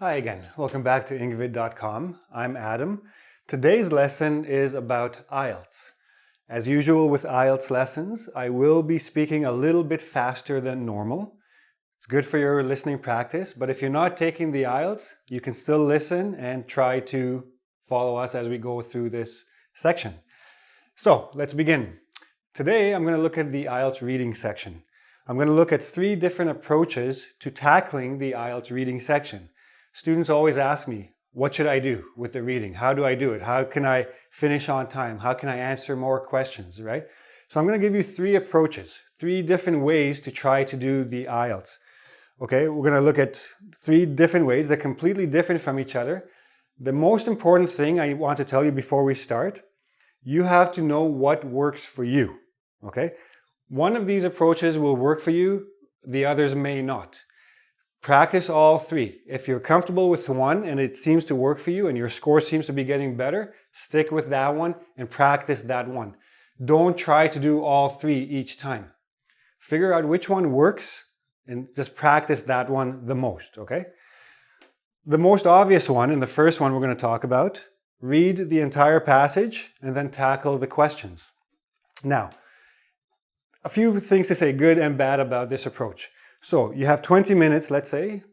Hi again, welcome back to engVid.com. I'm Adam. Today's lesson is about IELTS. As usual with IELTS lessons, I will be speaking a little bit faster than normal. It's good for your listening practice, but if you're not taking the IELTS, you can still listen and try to follow us as we go through this section. So let's begin. Today I'm going to look at the IELTS reading section. I'm going to look at 3 different approaches to tackling the IELTS reading section. Students always ask me, what should I do with the reading? How do I do it? How can I finish on time? How can I answer more questions, right? So I'm going to give you 3 approaches, 3 different ways to try to do the IELTS. Okay, we're going to look at 3 different ways. They're completely different from each other. The most important thing I want to tell you before we start, you have to know what works for you, okay? One of these approaches will work for you, the others may not. Practice all 3. If you're comfortable with one and it seems to work for you and your score seems to be getting better, stick with that one and practice that one. Don't try to do all 3 each time. Figure out which one works and just practice that one the most, okay? The most obvious one, and the first one we're going to talk about, read the entire passage and then tackle the questions. Now, a few things to say good and bad about this approach. So you have 20 minutes, let's say.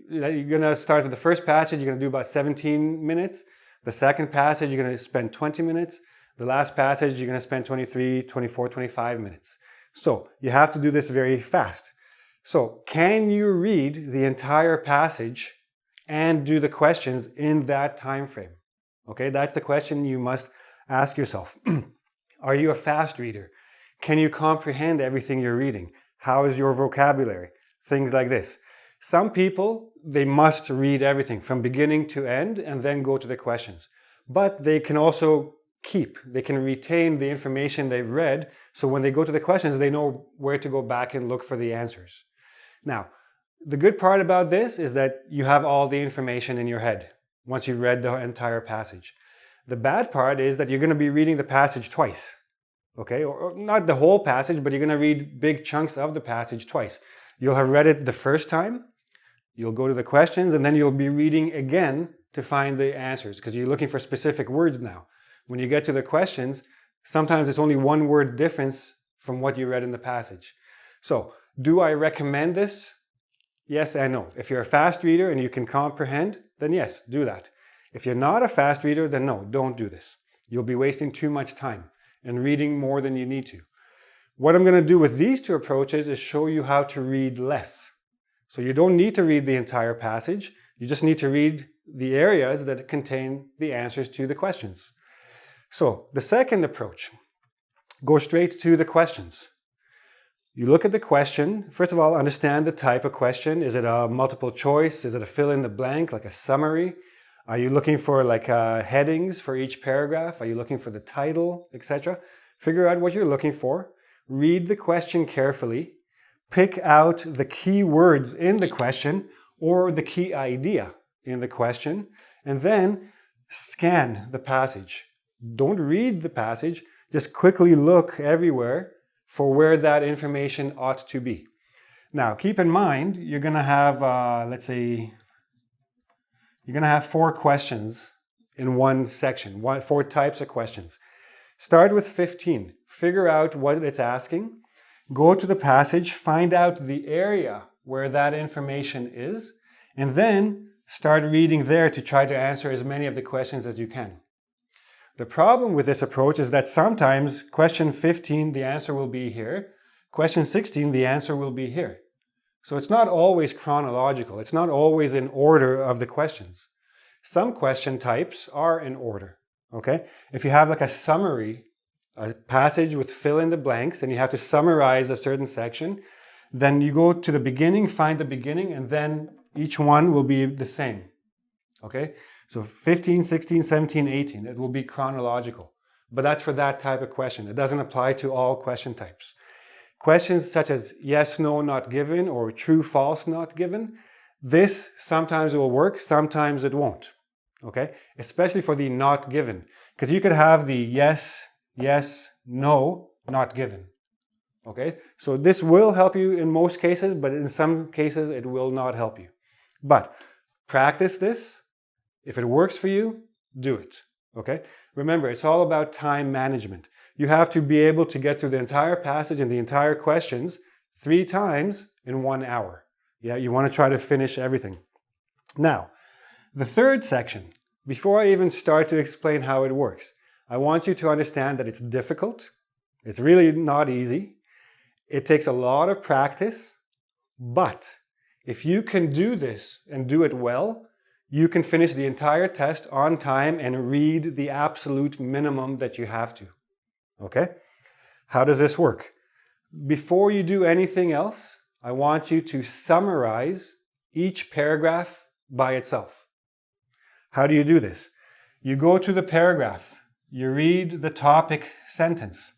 You're going to start with the first passage, you're going to do about 17 minutes. The second passage, you're going to spend 20 minutes. The last passage, you're going to spend 23, 24, 25 minutes. So you have to do this very fast. So can you read the entire passage and do the questions in that time frame? Okay, that's the question you must ask yourself. Are you a fast reader? Can you comprehend everything you're reading? How is your vocabulary? Things like this. Some people, they must read everything from beginning to end and then go to the questions. But they can also they can retain the information they've read, so when they go to the questions, they know where to go back and look for the answers. Now, the good part about this is that you have all the information in your head once you've read the entire passage. The bad part is that you're going to be reading the passage twice. Okay, or not the whole passage, but you're going to read big chunks of the passage twice. You'll have read it the first time, you'll go to the questions, and then you'll be reading again to find the answers, because you're looking for specific words now. When you get to the questions, sometimes it's only one word difference from what you read in the passage. So, do I recommend this? Yes and no. If you're a fast reader and you can comprehend, then yes, do that. If you're not a fast reader, then no, don't do this. You'll be wasting too much time and reading more than you need to. What I'm going to do with these 2 approaches is show you how to read less. So you don't need to read the entire passage, you just need to read the areas that contain the answers to the questions. So the second approach, go straight to the questions. You look at the question, first of all, understand the type of question. Is it a multiple choice? Is it a fill in the blank, like a summary? Are you looking for headings for each paragraph? Are you looking for the title, etc.? Figure out what you're looking for. Read the question carefully. Pick out the key words in the question or the key idea in the question. And then scan the passage. Don't read the passage. Just quickly look everywhere for where that information ought to be. Now, keep in mind, you're going to have, you're going to have 4 questions in one section, 4 types of questions. Start with 15. Figure out what it's asking. Go to the passage, find out the area where that information is, and then start reading there to try to answer as many of the questions as you can. The problem with this approach is that sometimes question 15, the answer will be here. Question 16, the answer will be here. So it's not always chronological. It's not always in order of the questions. Some question types are in order, okay? If you have a summary, a passage with fill in the blanks, and you have to summarize a certain section, then you go to the beginning, find the beginning, and then each one will be the same, okay? So 15, 16, 17, 18, it will be chronological. But that's for that type of question. It doesn't apply to all question types. Questions such as yes, no, not given, or true, false, not given, this sometimes will work, sometimes it won't, okay? Especially for the not given, because you could have the yes, yes, no, not given, okay? So this will help you in most cases, but in some cases it will not help you. But Practice this. If it works for you, do it. Okay? Remember, it's all about time management. You have to be able to get through the entire passage and the entire questions 3 times in 1 hour. Yeah, you want to try to finish everything. Now, the third section, before I even start to explain how it works, I want you to understand that it's difficult. It's really not easy. It takes a lot of practice, but if you can do this and do it well, you can finish the entire test on time and read the absolute minimum that you have to. Okay? How does this work? Before you do anything else, I want you to summarize each paragraph by itself. How do you do this? You go to the paragraph. You read the topic sentence.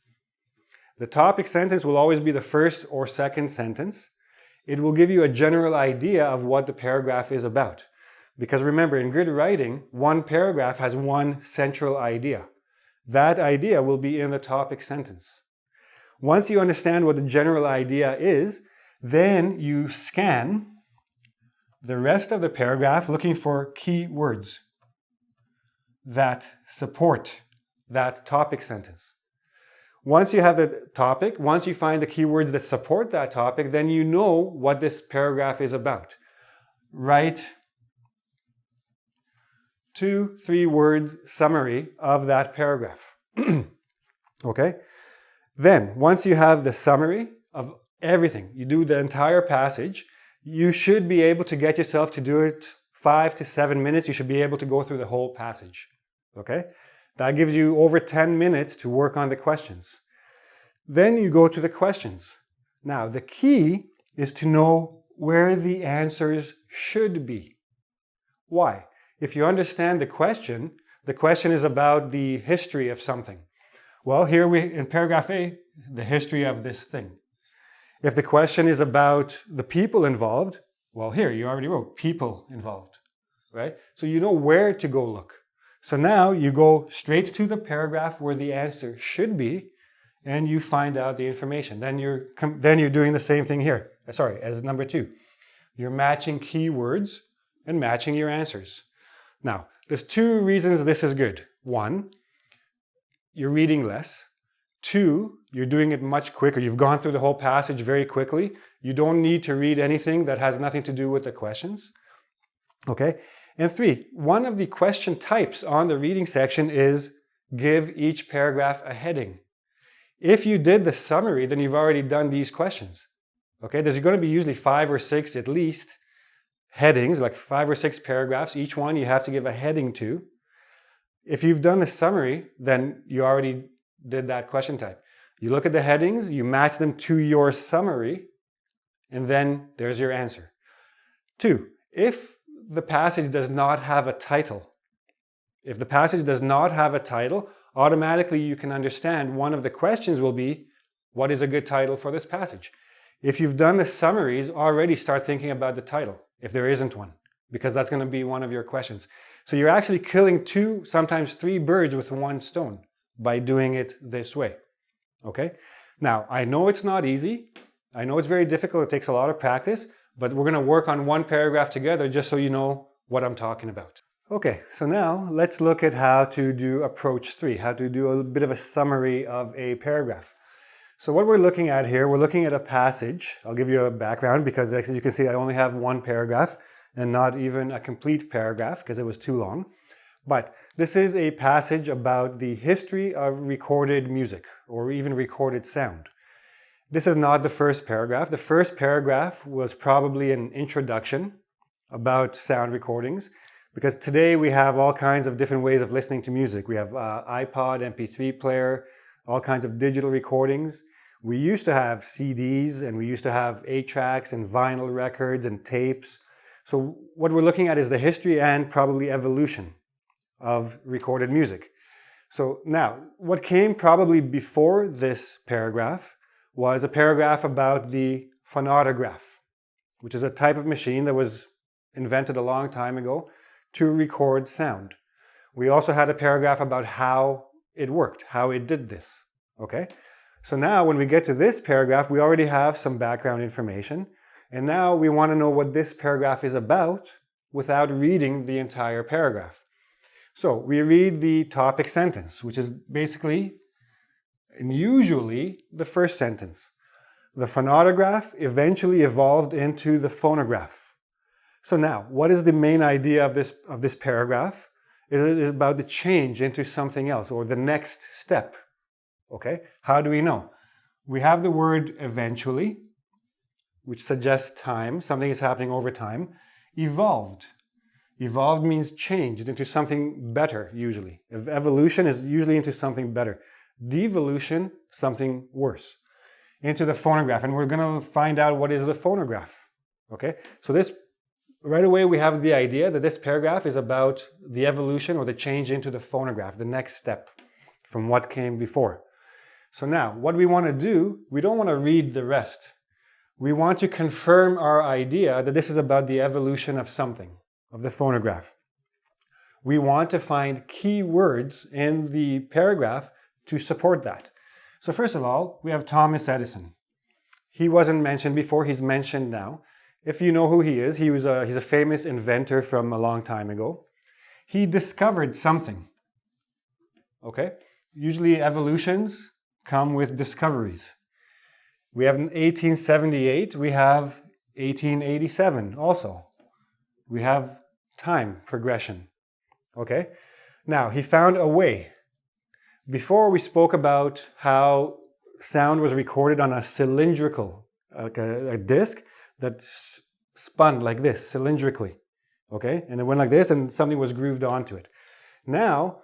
The topic sentence will always be the first or second sentence. It will give you a general idea of what the paragraph is about. Because remember, in grid writing, one paragraph has one central idea. That idea will be in the topic sentence. Once you understand what the general idea is, then you scan the rest of the paragraph looking for key words that support that topic sentence. Once you have the topic, once you find the keywords that support that topic, then you know what this paragraph is about. Write 2-3 words summary of that paragraph. Okay? Then, once you have the summary of everything, you do the entire passage, you should be able to get yourself to do it 5 to 7 minutes. You should be able to go through the whole passage. Okay? That gives you over 10 minutes to work on the questions. Then you go to the questions. Now, the key is to know where the answers should be. Why? If you understand the question is about the history of something. Well, here in paragraph A, the history of this thing. If the question is about the people involved, well, here you already wrote people involved, right? So you know where to go look. So now you go straight to the paragraph where the answer should be, and you find out the information. Then you're doing the same thing here. As number 2. You're matching keywords and matching your answers. Now, there's 2 reasons this is good. 1, you're reading less. 2, you're doing it much quicker. You've gone through the whole passage very quickly. You don't need to read anything that has nothing to do with the questions. Okay? And 3, one of the question types on the reading section is give each paragraph a heading. If you did the summary, then you've already done these questions. Okay? There's going to be usually 5 or 6 at least headings, like 5 or 6 paragraphs. Each one you have to give a heading to. If you've done the summary, then you already did that question type. You look at the headings, you match them to your summary, and then there's your answer. 2, if the passage does not have a title, automatically you can understand one of the questions will be, what is a good title for this passage? If you've done the summaries, already start thinking about the title, if there isn't one, because that's going to be one of your questions. So you're actually killing 2, sometimes 3 birds with 1 stone by doing it this way. Okay? Now, I know it's not easy. I know it's very difficult. It takes a lot of practice, but we're going to work on one paragraph together just so you know what I'm talking about. Okay, so now let's look at how to do approach 3, how to do a bit of a summary of a paragraph. So what we're looking at here, we're looking at a passage. I'll give you a background because as you can see, I only have 1 paragraph and not even a complete paragraph because it was too long. But this is a passage about the history of recorded music or even recorded sound. This is not the first paragraph. The first paragraph was probably an introduction about sound recordings because today we have all kinds of different ways of listening to music. We have iPod, MP3 player, all kinds of digital recordings. We used to have CDs and we used to have 8-tracks and vinyl records and tapes. So what we're looking at is the history and probably evolution of recorded music. So now, what came probably before this paragraph was a paragraph about the phonautograph, which is a type of machine that was invented a long time ago to record sound. We also had a paragraph about how it worked, how it did this. Okay? So now when we get to this paragraph, we already have some background information. And now we want to know what this paragraph is about. without reading the entire paragraph. So we read the topic sentence, which is basically and usually the first sentence. The phonautograph eventually evolved into the phonograph. So now, what is the main idea of this paragraph? It is about the change into something else, or the next step. Okay? How do we know? We have the word eventually, which suggests time, something is happening over time. Evolved. Evolved means changed into something better, usually. Evolution is usually into something better. Devolution, something worse. Into the phonograph, and we're going to find out what is the phonograph. Okay? So this, right away we have the idea that this paragraph is about the evolution or the change into the phonograph, the next step from what came before. So now, what we want to do, we don't want to read the rest. We want to confirm our idea that this is about the evolution of something, of the phonograph. We want to find key words in the paragraph to support that. So first of all, we have Thomas Edison. He wasn't mentioned before, he's mentioned now. If you know who he is, he's a famous inventor from a long time ago. He discovered something. Okay? Usually evolutions come with discoveries. We have 1878, we have 1887 also. We have time progression. Okay? Now, he found a way. Before we spoke about how sound was recorded on a cylindrical, like a disc that spun like this, cylindrically. Okay? And it went like this and something was grooved onto it. Now,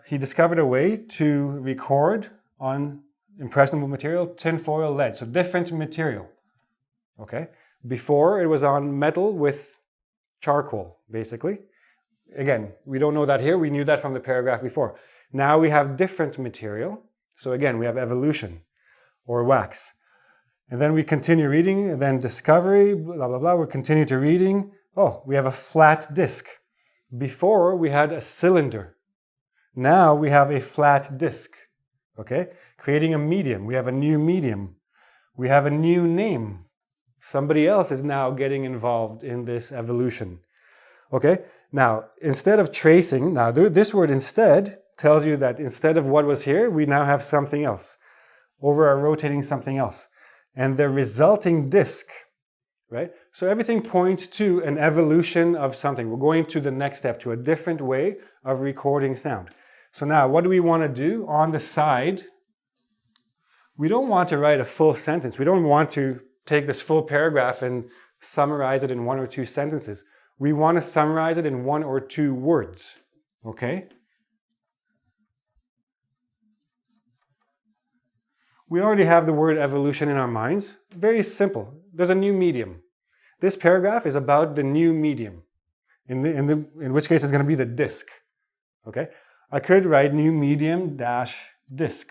he discovered a way to record on impressionable material, tinfoil lead, so different material. Okay? Before it was on metal with charcoal, basically. Again, we don't know that here, we knew that from the paragraph before. Now we have different material, so again, we have evolution, or wax. And then we continue reading, and then discovery, blah, blah, blah, we continue to reading. Oh, we have a flat disc. Before, we had a cylinder. Now we have a flat disc. Okay? Creating a medium. We have a new medium. We have a new name. Somebody else is now getting involved in this evolution. Okay? Now, instead of tracing, now this word instead tells you that instead of what was here, we now have something else. Over our rotating something else. And the resulting disc, right? So everything points to an evolution of something. We're going to the next step, to a different way of recording sound. So now, what do we want to do on the side? We don't want to write a full sentence. We don't want to take this full paragraph and summarize it in 1 or 2 sentences. We want to summarize it in 1 or 2 words. Okay? We already have the word evolution in our minds. Very simple. There's a new medium. This paragraph is about the new medium. In which case it's going to be the disc. Okay? I could write new medium dash disc.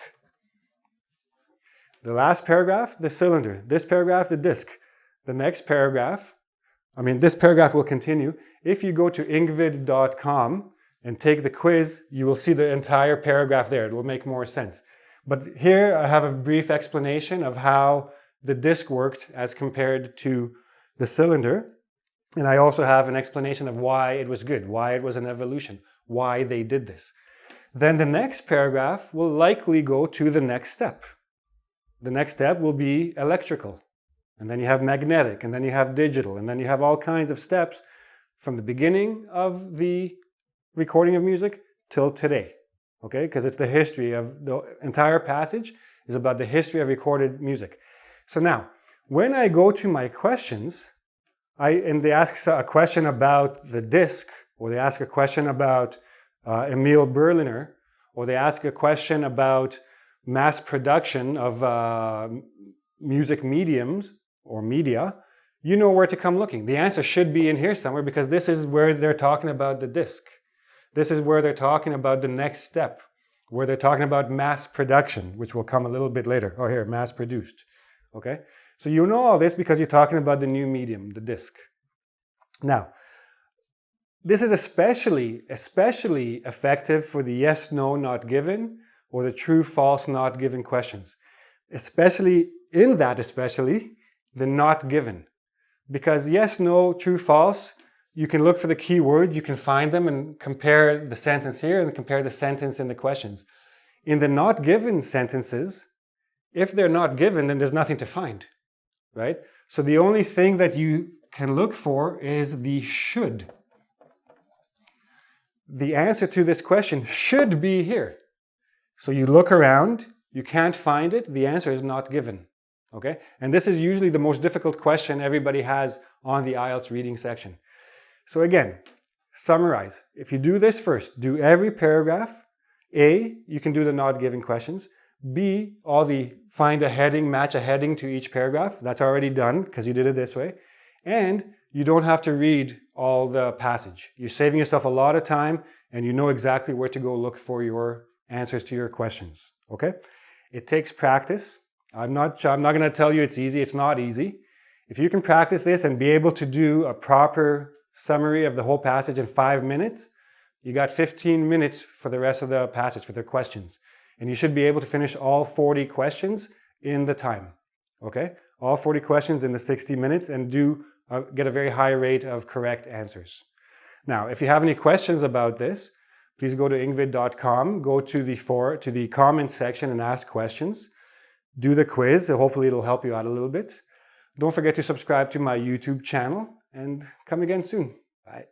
The last paragraph, the cylinder. This paragraph, the disc. The next paragraph, this paragraph will continue. If you go to engVid.com and take the quiz, you will see the entire paragraph there. It will make more sense. But here I have a brief explanation of how the disc worked as compared to the cylinder. And I also have an explanation of why it was good, why it was an evolution, why they did this. Then the next paragraph will likely go to the next step. The next step will be electrical. And then you have magnetic, and then you have digital, and then you have all kinds of steps from the beginning of the recording of music till today. Okay? Because it's the history of the entire passage is about the history of recorded music. So now, when I go to my questions, and they ask a question about the disc, or they ask a question about Emil Berliner, or they ask a question about mass production of music mediums or media, you know where to come looking. The answer should be in here somewhere because this is where they're talking about the disc. This is where they're talking about the next step, where they're talking about mass production, which will come a little bit later. Oh, here, mass produced. Okay? So you know all this because you're talking about the new medium, the disc. Now, this is especially effective for the yes, no, not given, or the true, false, not given questions. Especially, the not given. Because yes, no, true, false, you can look for the key words, you can find them and compare the sentence here and compare the sentence in the questions. In the not given sentences, if they're not given, then there's nothing to find, right? So the only thing that you can look for is the should. The answer to this question should be here. So you look around, you can't find it, the answer is not given, okay? And this is usually the most difficult question everybody has on the IELTS reading section. So again, summarize. If you do this first, do every paragraph. A, you can do the not given questions. B, all the find a heading, match a heading to each paragraph. That's already done because you did it this way. And you don't have to read all the passage. You're saving yourself a lot of time and you know exactly where to go look for your answers to your questions, okay? It takes practice. I'm not going to tell you it's easy. It's not easy. If you can practice this and be able to do a proper summary of the whole passage in 5 minutes, you got 15 minutes for the rest of the passage, for the questions. And you should be able to finish all 40 questions in the time, okay? All 40 questions in the 60 minutes and get a very high rate of correct answers. Now, if you have any questions about this, please go to engVid.com, go to the comment section and ask questions. Do the quiz, so hopefully it'll help you out a little bit. Don't forget to subscribe to my YouTube channel and come again soon. Bye.